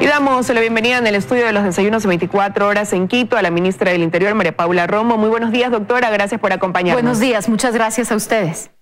Y damos la bienvenida en el estudio de los desayunos 24 horas en Quito a la ministra del Interior, María Paula Romo. Muy buenos días, doctora. Gracias por acompañarnos. Buenos días. Muchas gracias a ustedes.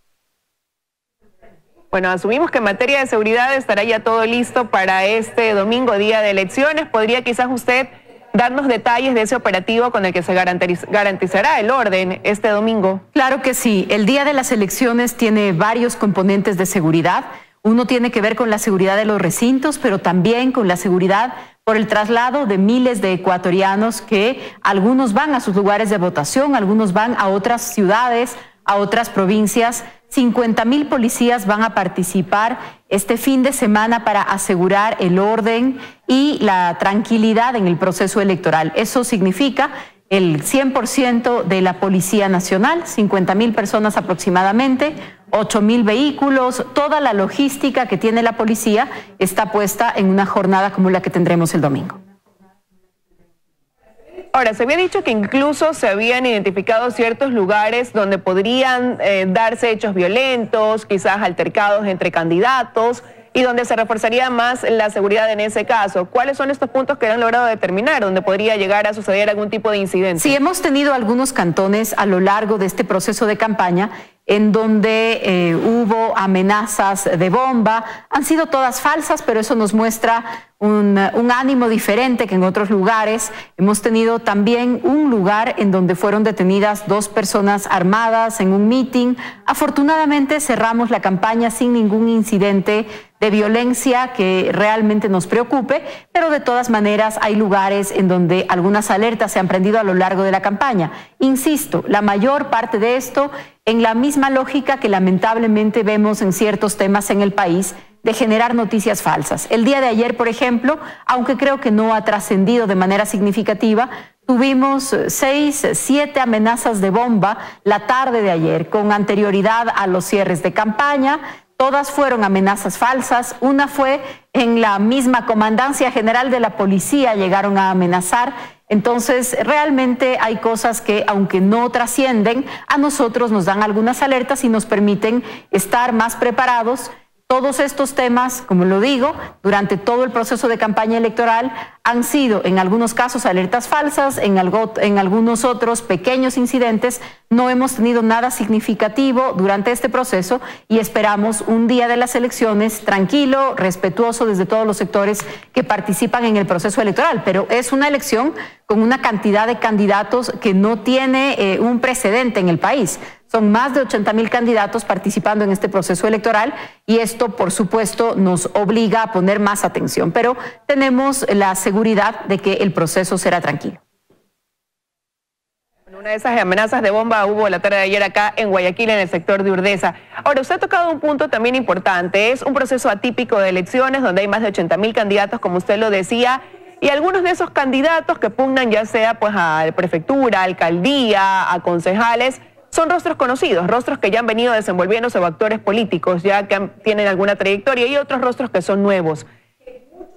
Bueno, asumimos que en materia de seguridad estará ya todo listo para este domingo, día de elecciones. ¿Podría quizás usted darnos detalles de ese operativo con el que se garantizará el orden este domingo? Claro que sí. El día de las elecciones tiene varios componentes de seguridad. Uno tiene que ver con la seguridad de los recintos, pero también con la seguridad por el traslado de miles de ecuatorianos que algunos van a sus lugares de votación, algunos van a otras ciudades, a otras provincias. 50.000 policías van a participar este fin de semana para asegurar el orden y la tranquilidad en el proceso electoral. Eso significa el 100% de la Policía Nacional, 50.000 personas aproximadamente, 8.000 vehículos, toda la logística que tiene la policía está puesta en una jornada como la que tendremos el domingo. Ahora, se había dicho que incluso se habían identificado ciertos lugares donde podrían darse hechos violentos, quizás altercados entre candidatos, y donde se reforzaría más la seguridad en ese caso. ¿Cuáles son estos puntos que han logrado determinar donde podría llegar a suceder algún tipo de incidente? Sí, hemos tenido algunos cantones a lo largo de este proceso de campaña en donde hubo amenazas de bomba. Han sido todas falsas, pero eso nos muestra un ánimo diferente que en otros lugares. Hemos tenido también un lugar en donde fueron detenidas 2 personas armadas en un meeting. Afortunadamente cerramos la campaña sin ningún incidente de violencia que realmente nos preocupe, pero de todas maneras hay lugares en donde algunas alertas se han prendido a lo largo de la campaña. Insisto, la mayor parte de esto en la misma lógica que lamentablemente vemos en ciertos temas en el país, de generar noticias falsas. El día de ayer, por ejemplo, aunque creo que no ha trascendido de manera significativa, tuvimos 6, 7 amenazas de bomba la tarde de ayer, con anterioridad a los cierres de campaña. Todas fueron amenazas falsas. Una fue en la misma Comandancia General de la Policía, llegaron a amenazar. Entonces, realmente hay cosas que, aunque no trascienden, a nosotros nos dan algunas alertas y nos permiten estar más preparados. Todos estos temas, como lo digo, durante todo el proceso de campaña electoral han sido en algunos casos alertas falsas, en algunos otros pequeños incidentes. No hemos tenido nada significativo durante este proceso y esperamos un día de las elecciones tranquilo, respetuoso desde todos los sectores que participan en el proceso electoral. Pero es una elección con una cantidad de candidatos que no tiene un precedente en el país. Son más de 80.000 candidatos participando en este proceso electoral y esto, por supuesto, nos obliga a poner más atención. Pero tenemos la seguridad de que el proceso será tranquilo. Una de esas amenazas de bomba hubo la tarde de ayer acá en Guayaquil, en el sector de Urdesa. Ahora, usted ha tocado un punto también importante. Es un proceso atípico de elecciones donde hay más de 80.000 candidatos, como usted lo decía, y algunos de esos candidatos que pugnan ya sea pues a prefectura, a alcaldía, a concejales, son rostros conocidos, rostros que ya han venido desenvolviéndose o actores políticos, ya que tienen alguna trayectoria, y otros rostros que son nuevos,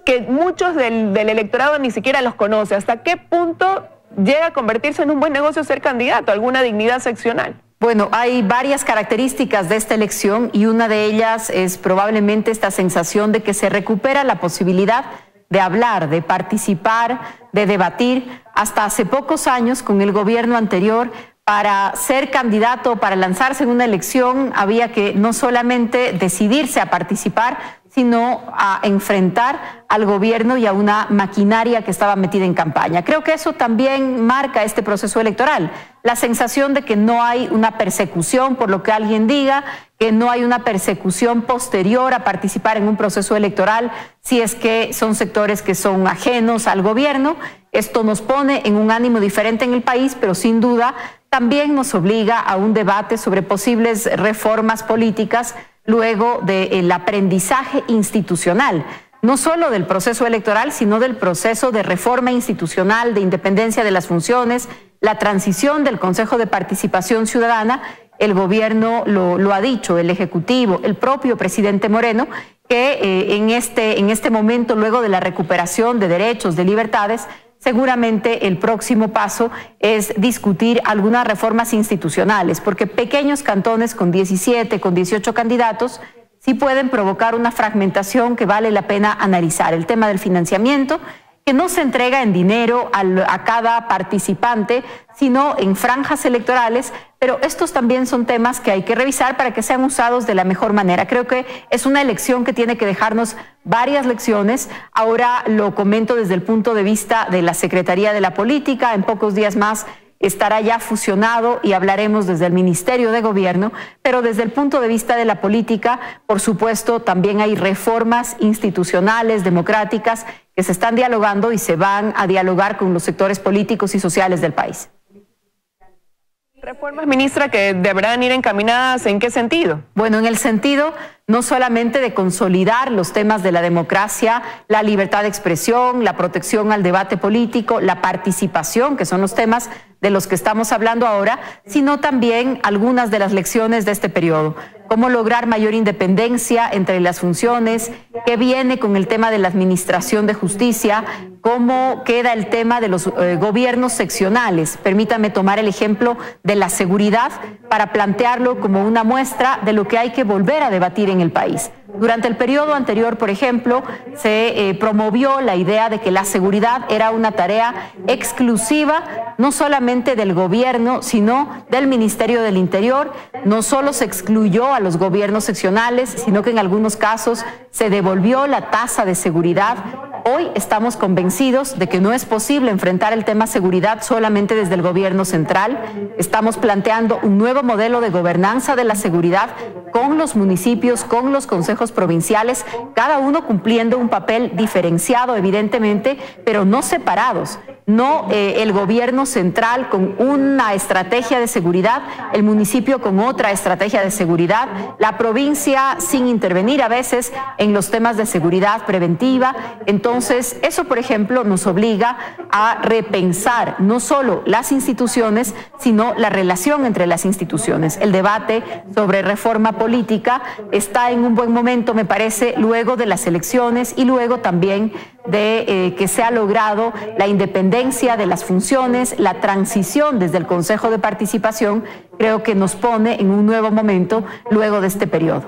que muchos del electorado ni siquiera los conoce. ¿Hasta qué punto llega a convertirse en un buen negocio ser candidato, alguna dignidad seccional? Bueno, hay varias características de esta elección y una de ellas es probablemente esta sensación de que se recupera la posibilidad de hablar, de participar, de debatir. Hasta hace pocos años, con el gobierno anterior, para ser candidato, para lanzarse en una elección, había que no solamente decidirse a participar, sino a enfrentar al gobierno y a una maquinaria que estaba metida en campaña. Creo que eso también marca este proceso electoral, la sensación de que no hay una persecución por lo que alguien diga, que no hay una persecución posterior a participar en un proceso electoral si es que son sectores que son ajenos al gobierno. Esto nos pone en un ánimo diferente en el país, pero sin duda también nos obliga a un debate sobre posibles reformas políticas luego del aprendizaje institucional, no solo del proceso electoral, sino del proceso de reforma institucional, de independencia de las funciones, la transición del Consejo de Participación Ciudadana. El gobierno lo ha dicho, el Ejecutivo, el propio presidente Moreno, que en este momento, luego de la recuperación de derechos, de libertades, seguramente el próximo paso es discutir algunas reformas institucionales, porque pequeños cantones con 17, con 18 candidatos sí pueden provocar una fragmentación que vale la pena analizar. El tema del financiamiento, que no se entrega en dinero a cada participante, sino en franjas electorales, pero estos también son temas que hay que revisar para que sean usados de la mejor manera. Creo que es una elección que tiene que dejarnos varias lecciones. Ahora lo comento desde el punto de vista de la Secretaría de la Política. En pocos días más estará ya fusionado y hablaremos desde el Ministerio de Gobierno, pero desde el punto de vista de la política, por supuesto, también hay reformas institucionales, democráticas, que se están dialogando y se van a dialogar con los sectores políticos y sociales del país. Reformas, ministra, que deberán ir encaminadas, ¿en qué sentido? Bueno, en el sentido no solamente de consolidar los temas de la democracia, la libertad de expresión, la protección al debate político, la participación, que son los temas de los que estamos hablando ahora, sino también algunas de las lecciones de este periodo. Cómo lograr mayor independencia entre las funciones, qué viene con el tema de la administración de justicia, cómo queda el tema de los gobiernos seccionales. Permítame tomar el ejemplo de la seguridad para plantearlo como una muestra de lo que hay que volver a debatir en el país. Durante el periodo anterior, por ejemplo, se promovió la idea de que la seguridad era una tarea exclusiva, no solamente del gobierno, sino del Ministerio del Interior. No solo se excluyó a los gobiernos seccionales, sino que en algunos casos se devolvió la tasa de seguridad. Hoy estamos convencidos de que no es posible enfrentar el tema seguridad solamente desde el gobierno central. Estamos planteando un nuevo modelo de gobernanza de la seguridad con los municipios, con los consejos provinciales, cada uno cumpliendo un papel diferenciado, evidentemente, pero no separados. No el gobierno central con una estrategia de seguridad, el municipio con otra estrategia de seguridad, la provincia sin intervenir a veces en los temas de seguridad preventiva. Entonces, eso, por ejemplo, nos obliga a repensar no solo las instituciones, sino la relación entre las instituciones. El debate sobre reforma política está en un buen momento, me parece, luego de las elecciones y luego también de que se ha logrado la independencia de las funciones, la transición desde el Consejo de Participación, creo que nos pone en un nuevo momento luego de este periodo.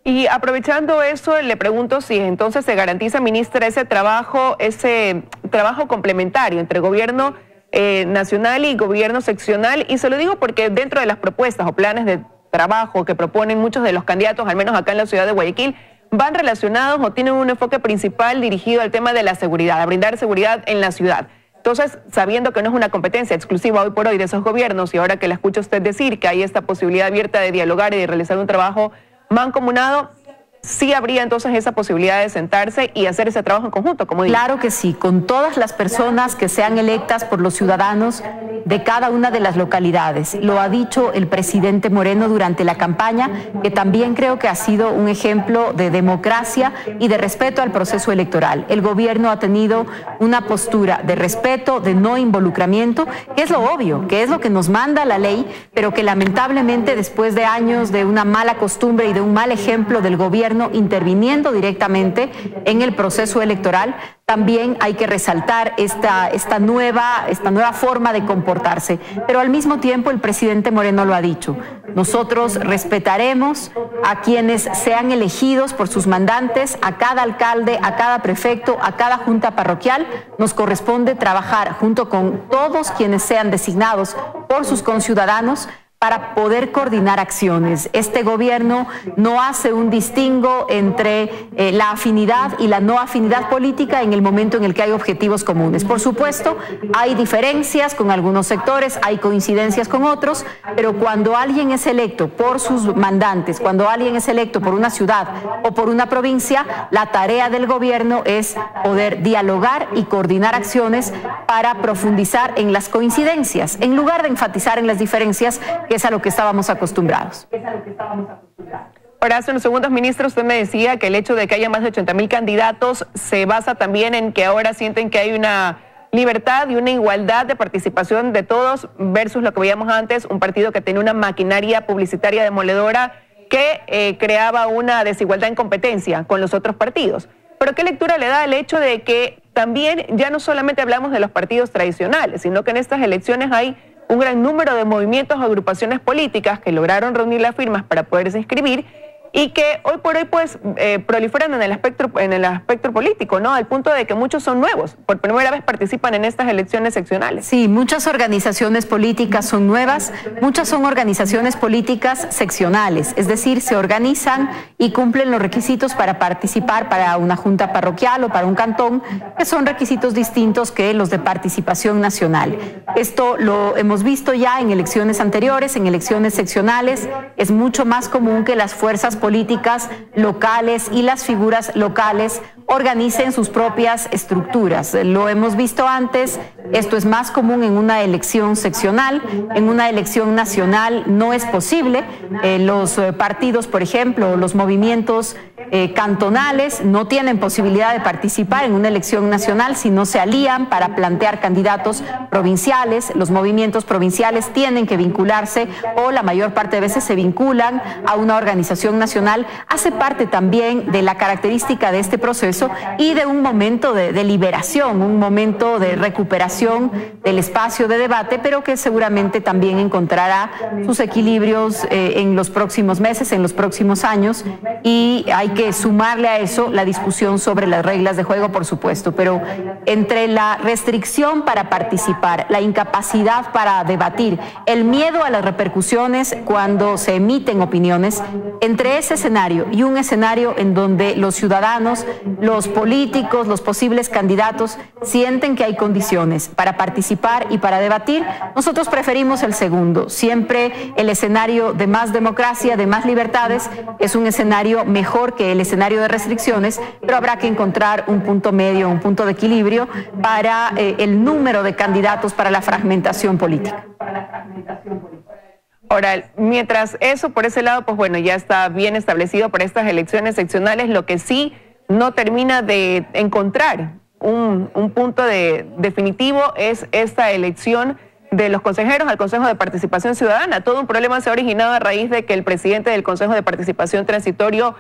Y aprovechando eso, le pregunto si entonces se garantiza, ministra, ese trabajo complementario entre gobierno nacional y gobierno seccional, y se lo digo porque dentro de las propuestas o planes de trabajo que proponen muchos de los candidatos, al menos acá en la ciudad de Guayaquil, van relacionados o tienen un enfoque principal dirigido al tema de la seguridad, a brindar seguridad en la ciudad. Entonces, sabiendo que no es una competencia exclusiva hoy por hoy de esos gobiernos, y ahora que la escucho usted decir que hay esta posibilidad abierta de dialogar y de realizar un trabajo mancomunado, sí habría entonces esa posibilidad de sentarse y hacer ese trabajo en conjunto, como digo. Claro que sí, con todas las personas que sean electas por los ciudadanos de cada una de las localidades. Lo ha dicho el presidente Moreno durante la campaña, que también creo que ha sido un ejemplo de democracia y de respeto al proceso electoral. El gobierno ha tenido una postura de respeto, de no involucramiento, que es lo obvio, que es lo que nos manda la ley, pero que lamentablemente después de años de una mala costumbre y de un mal ejemplo del gobierno interviniendo directamente en el proceso electoral, también hay que resaltar esta nueva forma de comportarse. Pero al mismo tiempo el presidente Moreno lo ha dicho, nosotros respetaremos a quienes sean elegidos por sus mandantes, a cada alcalde, a cada prefecto, a cada junta parroquial. Nos corresponde trabajar junto con todos quienes sean designados por sus conciudadanos para poder coordinar acciones. Este gobierno no hace un distingo entre la afinidad y la no afinidad política en el momento en el que hay objetivos comunes. Por supuesto, hay diferencias con algunos sectores, hay coincidencias con otros, pero cuando alguien es electo por sus mandantes, cuando alguien es electo por una ciudad o por una provincia, la tarea del gobierno es poder dialogar y coordinar acciones para profundizar en las coincidencias, en lugar de enfatizar en las diferencias, que es a lo que estábamos acostumbrados. Ahora, hace unos segundos, ministro, usted me decía que el hecho de que haya más de 80,000 candidatos se basa también en que ahora sienten que hay una libertad y una igualdad de participación de todos versus lo que veíamos antes, un partido que tenía una maquinaria publicitaria demoledora que creaba una desigualdad en competencia con los otros partidos. Pero ¿qué lectura le da el hecho de que también ya no solamente hablamos de los partidos tradicionales, sino que en estas elecciones hay un gran número de movimientos o agrupaciones políticas que lograron reunir las firmas para poderse inscribir y que hoy por hoy pues proliferan en el espectro político, ¿no? Al punto de que muchos son nuevos, por primera vez participan en estas elecciones seccionales. Sí, muchas organizaciones políticas son nuevas, muchas son organizaciones políticas seccionales, es decir, se organizan y cumplen los requisitos para participar para una junta parroquial o para un cantón, que son requisitos distintos que los de participación nacional. Esto lo hemos visto ya en elecciones anteriores, en elecciones seccionales, es mucho más común que las fuerzas políticas locales y las figuras locales organicen sus propias estructuras. Lo hemos visto antes, esto es más común en una elección seccional, en una elección nacional no es posible. Los partidos, por ejemplo, los movimientos cantonales no tienen posibilidad de participar en una elección nacional si no se alían para plantear candidatos provinciales. Los movimientos provinciales tienen que vincularse o la mayor parte de veces se vinculan a una organización nacional. Hace parte también de la característica de este proceso y de un momento de liberación, un momento de recuperación del espacio de debate, pero que seguramente también encontrará sus equilibrios en los próximos meses, en los próximos años, y hay que sumarle a eso la discusión sobre las reglas de juego, por supuesto, pero entre la restricción para participar, la incapacidad para debatir, el miedo a las repercusiones cuando se emiten opiniones, entre ese escenario y un escenario en donde los ciudadanos, los políticos, los posibles candidatos sienten que hay condiciones para participar y para debatir, nosotros preferimos el segundo. Siempre el escenario de más democracia, de más libertades, es un escenario mejor que el escenario de restricciones, pero habrá que encontrar un punto medio, un punto de equilibrio para el número de candidatos, para la fragmentación política. Ahora, mientras eso por ese lado, pues bueno, ya está bien establecido para estas elecciones seccionales, lo que sí no termina de encontrar un punto definitivo es esta elección de los consejeros al Consejo de Participación Ciudadana. Todo un problema se ha originado a raíz de que el presidente del Consejo de Participación Transitorio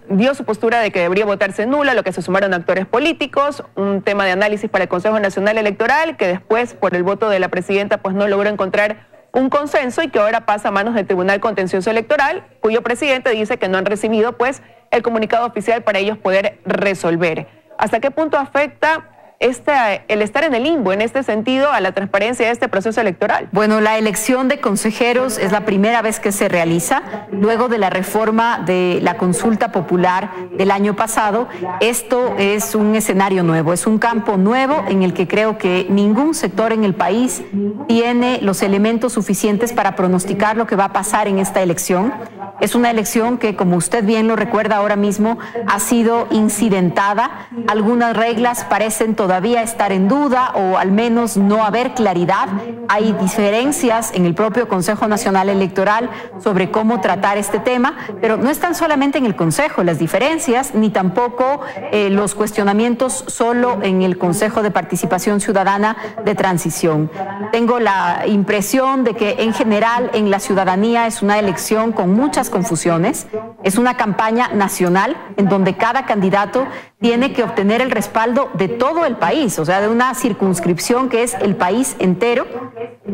dio su postura de que debería votarse nula, lo que se sumaron actores políticos, un tema de análisis para el Consejo Nacional Electoral, que después, por el voto de la presidenta, pues no logró encontrar un consenso y que ahora pasa a manos del Tribunal Contencioso Electoral, cuyo presidente dice que no han recibido pues el comunicado oficial para ellos poder resolver. ¿Hasta qué punto afecta el estar en el limbo en este sentido a la transparencia de este proceso electoral? Bueno, la elección de consejeros es la primera vez que se realiza luego de la reforma de la consulta popular del año pasado. Esto es un escenario nuevo, es un campo nuevo en el que creo que ningún sector en el país tiene los elementos suficientes para pronosticar lo que va a pasar en esta elección. Es una elección que, como usted bien lo recuerda ahora mismo, ha sido incidentada. Algunas reglas parecen todavía estar en duda o al menos no haber claridad. Hay diferencias en el propio Consejo Nacional Electoral sobre cómo tratar este tema, pero no están solamente en el Consejo las diferencias, ni tampoco los cuestionamientos solo en el Consejo de Participación Ciudadana de Transición. Tengo la impresión de que en general en la ciudadanía es una elección con muchas confusiones, es una campaña nacional en donde cada candidato tiene que obtener el respaldo de todo el país, o sea, de una circunscripción que es el país entero,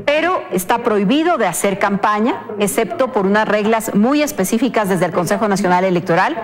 pero está prohibido de hacer campaña, excepto por unas reglas muy específicas desde el Consejo Nacional Electoral.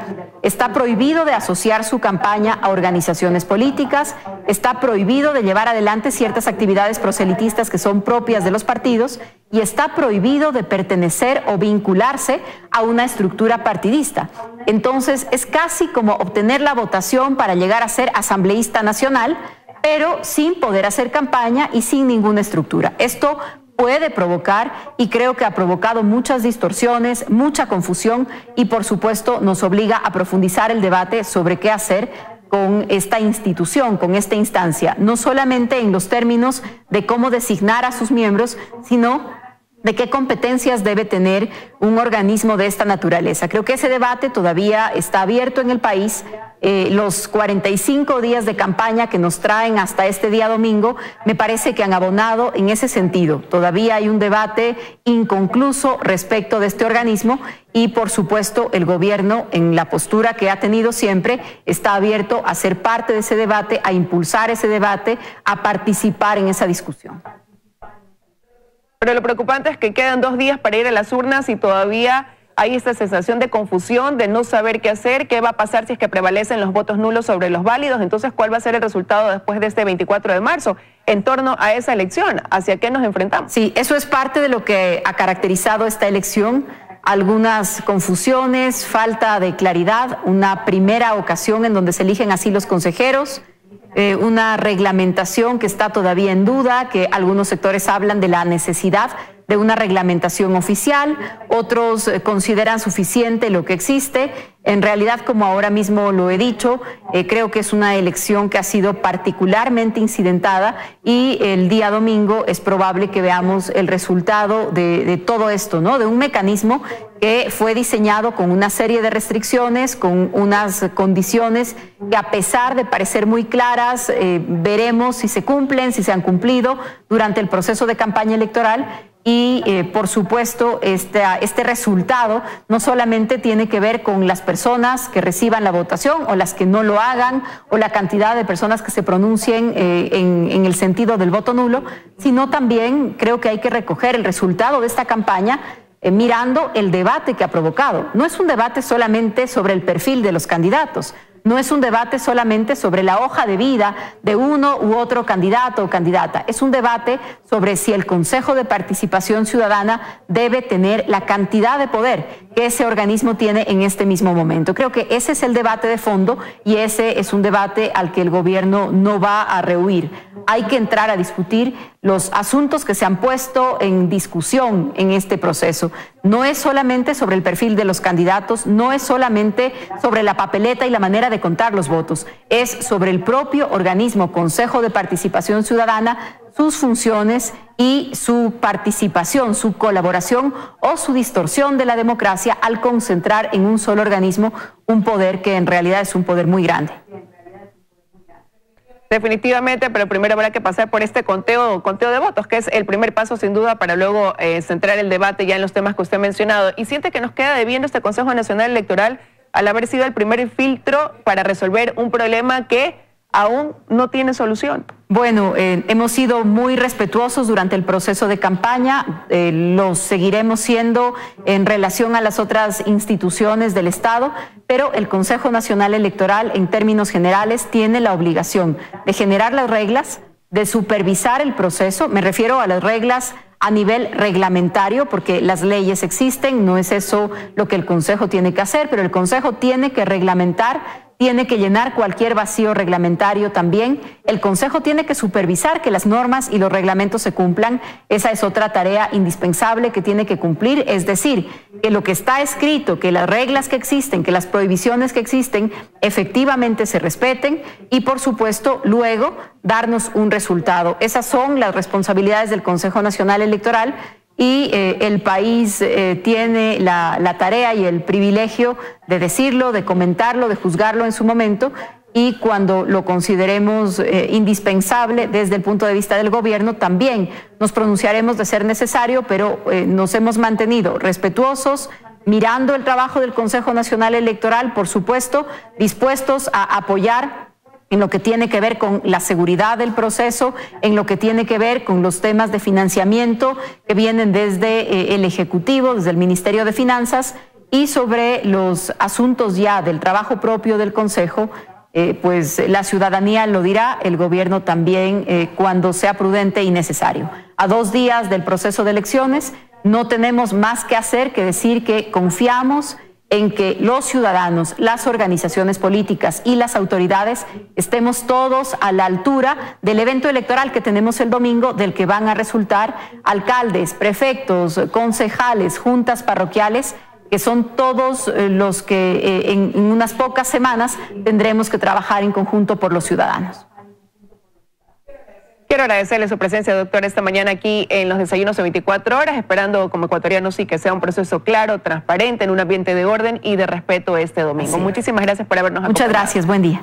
Está prohibido de asociar su campaña a organizaciones políticas, está prohibido de llevar adelante ciertas actividades proselitistas que son propias de los partidos y está prohibido de pertenecer o vincularse a una estructura partidista. Entonces, es casi como obtener la votación para llegar a ser asambleísta nacional, pero sin poder hacer campaña y sin ninguna estructura. Esto puede provocar, y creo que ha provocado muchas distorsiones, mucha confusión, y por supuesto nos obliga a profundizar el debate sobre qué hacer con esta institución, con esta instancia, no solamente en los términos de cómo designar a sus miembros, sino de qué competencias debe tener un organismo de esta naturaleza. Creo que ese debate todavía está abierto en el país. Los 45 días de campaña que nos traen hasta este día domingo me parece que han abonado en ese sentido. Todavía hay un debate inconcluso respecto de este organismo y, por supuesto, el gobierno, en la postura que ha tenido siempre, está abierto a ser parte de ese debate, a impulsar ese debate, a participar en esa discusión. Pero lo preocupante es que quedan 2 días para ir a las urnas y todavía hay esta sensación de confusión, de no saber qué hacer, qué va a pasar si es que prevalecen los votos nulos sobre los válidos. Entonces, ¿cuál va a ser el resultado después de este 24 de marzo en torno a esa elección? ¿Hacia qué nos enfrentamos? Sí, eso es parte de lo que ha caracterizado esta elección. Algunas confusiones, falta de claridad, una primera ocasión en donde se eligen así los consejeros, una reglamentación que está todavía en duda, que algunos sectores hablan de la necesidad de una reglamentación oficial, otros consideran suficiente lo que existe. En realidad, como ahora mismo lo he dicho, creo que es una elección que ha sido particularmente incidentada y el día domingo es probable que veamos el resultado de todo esto, ¿no? De un mecanismo que fue diseñado con una serie de restricciones, con unas condiciones que, a pesar de parecer muy claras, veremos si se cumplen, si se han cumplido durante el proceso de campaña electoral. Y, por supuesto, este resultado no solamente tiene que ver con las personas que reciban la votación o las que no lo hagan, o la cantidad de personas que se pronuncien en el sentido del voto nulo, sino también creo que hay que recoger el resultado de esta campaña mirando el debate que ha provocado. No es un debate solamente sobre el perfil de los candidatos, no es un debate solamente sobre la hoja de vida de uno u otro candidato o candidata. Es un debate sobre si el Consejo de Participación Ciudadana debe tener la cantidad de poder que ese organismo tiene en este mismo momento. Creo que ese es el debate de fondo y ese es un debate al que el gobierno no va a rehuir. Hay que entrar a discutir los asuntos que se han puesto en discusión en este proceso. No es solamente sobre el perfil de los candidatos, no es solamente sobre la papeleta y la manera de contar los votos, es sobre el propio organismo Consejo de Participación Ciudadana, sus funciones y su participación, su colaboración o su distorsión de la democracia al concentrar en un solo organismo un poder que en realidad es un poder muy grande. Definitivamente, pero primero habrá que pasar por este conteo de votos, que es el primer paso sin duda para luego centrar el debate ya en los temas que usted ha mencionado. ¿Y siente que nos queda debiendo este Consejo Nacional Electoral al haber sido el primer filtro para resolver un problema que aún no tiene solución? Bueno, hemos sido muy respetuosos durante el proceso de campaña, lo seguiremos siendo en relación a las otras instituciones del Estado, pero el Consejo Nacional Electoral, en términos generales, tiene la obligación de generar las reglas, de supervisar el proceso. Me refiero a las reglas a nivel reglamentario, porque las leyes existen, no es eso lo que el Consejo tiene que hacer, pero el Consejo tiene que reglamentar, tiene que llenar cualquier vacío reglamentario también. El Consejo tiene que supervisar que las normas y los reglamentos se cumplan. Esa es otra tarea indispensable que tiene que cumplir, es decir, que lo que está escrito, que las reglas que existen, que las prohibiciones que existen, efectivamente se respeten y, por supuesto, luego darnos un resultado. Esas son las responsabilidades del Consejo Nacional Electoral. Y el país tiene la tarea y el privilegio de decirlo, de comentarlo, de juzgarlo en su momento, y cuando lo consideremos indispensable desde el punto de vista del gobierno, también nos pronunciaremos de ser necesario, pero nos hemos mantenido respetuosos, mirando el trabajo del Consejo Nacional Electoral, por supuesto, dispuestos a apoyar en lo que tiene que ver con la seguridad del proceso, en lo que tiene que ver con los temas de financiamiento que vienen desde el Ejecutivo, desde el Ministerio de Finanzas, y sobre los asuntos ya del trabajo propio del Consejo, pues la ciudadanía lo dirá, el gobierno también, cuando sea prudente y necesario. A 2 días del proceso de elecciones, no tenemos más que hacer que decir que confiamos en que los ciudadanos, las organizaciones políticas y las autoridades estemos todos a la altura del evento electoral que tenemos el domingo, del que van a resultar alcaldes, prefectos, concejales, juntas parroquiales, que son todos los que en unas pocas semanas tendremos que trabajar en conjunto por los ciudadanos. Quiero agradecerle su presencia, doctor, esta mañana aquí en los desayunos de 24 horas, esperando como ecuatorianos sí que sea un proceso claro, transparente, en un ambiente de orden y de respeto este domingo. Muchísimas gracias por habernos acompañado. Muchas gracias, buen día.